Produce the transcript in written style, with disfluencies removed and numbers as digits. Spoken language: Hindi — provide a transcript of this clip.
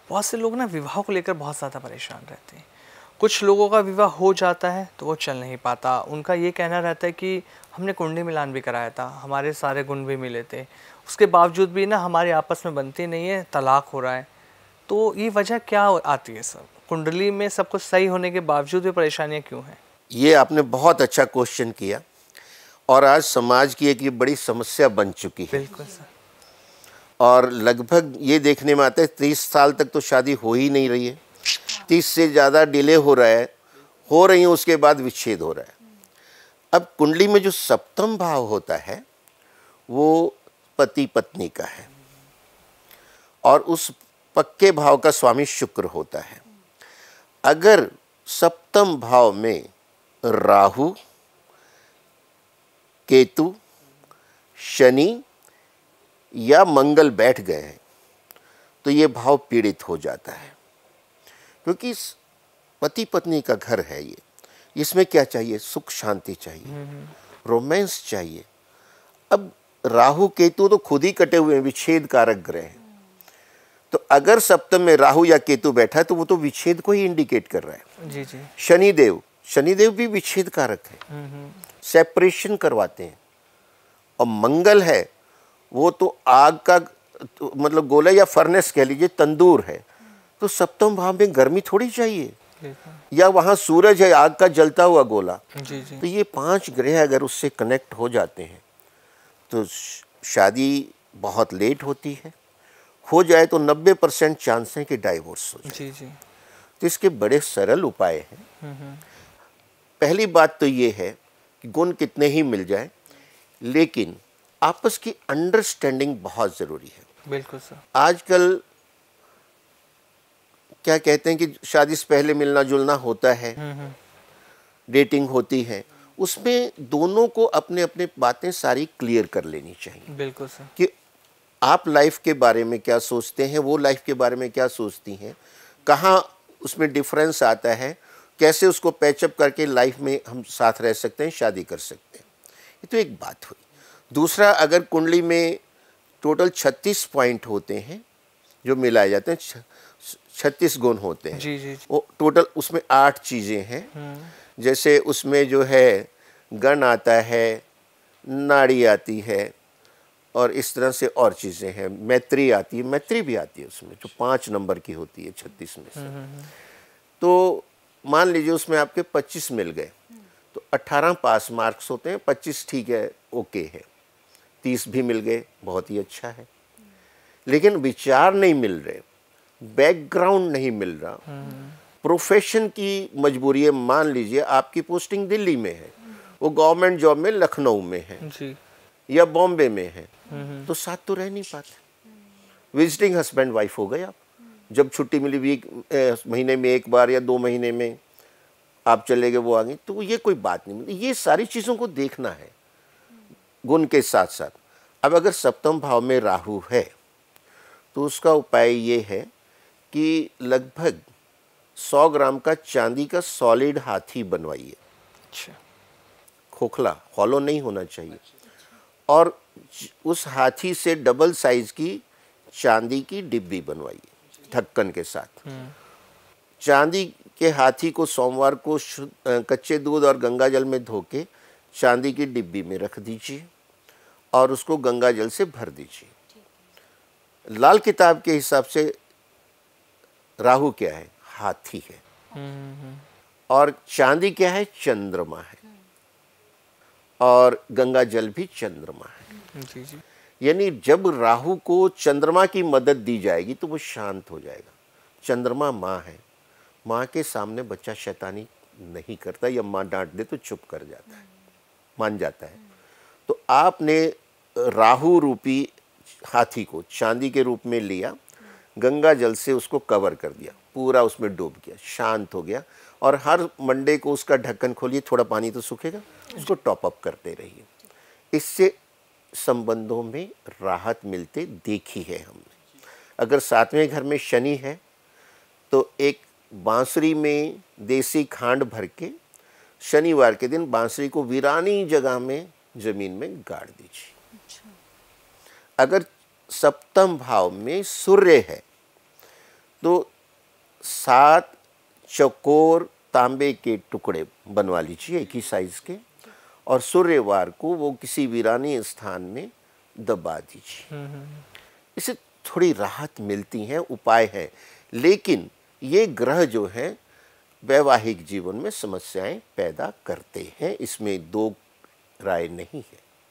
बहुत से लोग ना विवाह को लेकर बहुत ज़्यादा परेशान रहते हैं। कुछ लोगों का विवाह हो जाता है तो वो चल नहीं पाता। उनका ये कहना रहता है कि हमने कुंडली मिलान भी कराया था, हमारे सारे गुण भी मिले थे, उसके बावजूद भी ना हमारे आपस में बनती नहीं है, तलाक हो रहा है। तो ये वजह क्या आती है सर? कुंडली में सब कुछ सही होने के बावजूद भी परेशानियाँ क्यों हैं? ये आपने बहुत अच्छा क्वेश्चन किया और आज समाज की एक ये बड़ी समस्या बन चुकी है। बिल्कुल सर। और लगभग ये देखने में आता है 30 साल तक तो शादी हो ही नहीं रही है, 30 से ज़्यादा डिले हो रहा है, हो रही है, उसके बाद विच्छेद हो रहा है। अब कुंडली में जो सप्तम भाव होता है वो पति पत्नी का है और उस पक्के भाव का स्वामी शुक्र होता है। अगर सप्तम भाव में राहु, केतु, शनि या मंगल बैठ गए हैं तो ये भाव पीड़ित हो जाता है, क्योंकि पति पत्नी का घर है ये। इसमें क्या चाहिए? सुख शांति चाहिए, रोमांस चाहिए। अब राहु केतु तो खुद ही कटे हुए हैं, विच्छेद कारक ग्रह हैं। तो अगर सप्तम में राहु या केतु बैठा है तो वो तो विच्छेद को ही इंडिकेट कर रहा है। जी जी। शनिदेव भी विच्छेद कारक है, सेपरेशन करवाते हैं। और मंगल है वो तो आग का मतलब गोला या फर्नेस कह लीजिए, तंदूर है। तो सप्तम भाव में गर्मी थोड़ी चाहिए, या वहाँ सूरज है, आग का जलता हुआ गोला। जी जी। तो ये 5 ग्रह अगर उससे कनेक्ट हो जाते हैं तो शादी बहुत लेट होती है। हो जाए तो 90% चांस है कि डाइवोर्स हो जाए। जी जी। तो इसके बड़े सरल उपाय हैं। पहली बात तो ये है कि गुण कितने ही मिल जाए, लेकिन आपस की अंडरस्टैंडिंग बहुत ज़रूरी है। बिल्कुल सर। आजकल क्या कहते हैं कि शादी से पहले मिलना जुलना होता है, डेटिंग होती है, उसमें दोनों को अपने अपने बातें सारी क्लियर कर लेनी चाहिए। बिल्कुल सर। कि आप लाइफ के बारे में क्या सोचते हैं, वो लाइफ के बारे में क्या सोचती हैं, कहाँ उसमें डिफरेंस आता है, कैसे उसको पैचअप करके लाइफ में हम साथ रह सकते हैं, शादी कर सकते हैं। ये तो एक बात हुई। दूसरा, अगर कुंडली में टोटल 36 पॉइंट होते हैं जो मिलाए जाते हैं, 36 गुण होते हैं। जी जी। वो टोटल उसमें 8 चीज़ें हैं। जैसे उसमें जो है गण आता है, नाड़ी आती है, और इस तरह से और चीज़ें हैं। मैत्री आती है, मैत्री भी आती है उसमें, जो 5 नंबर की होती है 36 में से। तो मान लीजिए उसमें आपके 25 मिल गए तो 18 पास मार्क्स होते हैं, 25 ठीक है, ओके है। 30 भी मिल गए, बहुत ही अच्छा है। लेकिन विचार नहीं मिल रहे, बैकग्राउंड नहीं मिल रहा, प्रोफेशन की मजबूरी है। मान लीजिए आपकी पोस्टिंग दिल्ली में है, वो गवर्नमेंट जॉब में लखनऊ में है जी। या बॉम्बे में है, तो साथ तो रह नहीं पाते। विजिटिंग हस्बैंड वाइफ हो गए आप। जब छुट्टी मिली महीने में एक बार या 2 महीने में आप चले गए, वो आ गई, तो ये कोई बात नहीं मिलती। ये सारी चीज़ों को देखना है गुण के साथ साथ। अब अगर सप्तम भाव में राहु है तो उसका उपाय ये है कि लगभग 100 ग्राम का चांदी का सॉलिड हाथी बनवाइए। अच्छा। खोखला, हॉलो नहीं होना चाहिए। और उस हाथी से डबल साइज की चांदी की डिब्बी बनवाइए ढक्कन के साथ। चांदी के हाथी को सोमवार को कच्चे दूध और गंगा जल में धो के चांदी की डिब्बी में रख दीजिए और उसको गंगा जल से भर दीजिए। लाल किताब के हिसाब से राहु क्या है? हाथी है। और चांदी क्या है? चंद्रमा है। और गंगा जल भी चंद्रमा है। जी जी। यानी जब राहु को चंद्रमा की मदद दी जाएगी तो वो शांत हो जाएगा। चंद्रमा माँ है, माँ के सामने बच्चा शैतानी नहीं करता, या माँ डांट दे तो चुप कर जाता है, मान जाता है। तो आपने राहु रूपी हाथी को चांदी के रूप में लिया, गंगा जल से उसको कवर कर दिया, पूरा उसमें डूब गया, शांत हो गया। और हर मंडे को उसका ढक्कन खोलिए, थोड़ा पानी तो सूखेगा, उसको टॉप अप करते रहिए। इससे संबंधों में राहत मिलते देखी है हमने। अगर सातवें घर में शनि है तो एक बांसुरी में देसी खांड भर के शनिवार के दिन बांसुरी को वीरानी जगह में जमीन में गाड़ दीजिए। अगर सप्तम भाव में सूर्य है तो 7 चौकोर तांबे के टुकड़े बनवा लीजिए एक ही साइज के, और सूर्यवार को वो किसी वीरानी स्थान में दबा दीजिए। इससे थोड़ी राहत मिलती है, उपाय है। लेकिन ये ग्रह जो है वैवाहिक जीवन में समस्याएं पैदा करते हैं, इसमें दो राय नहीं है।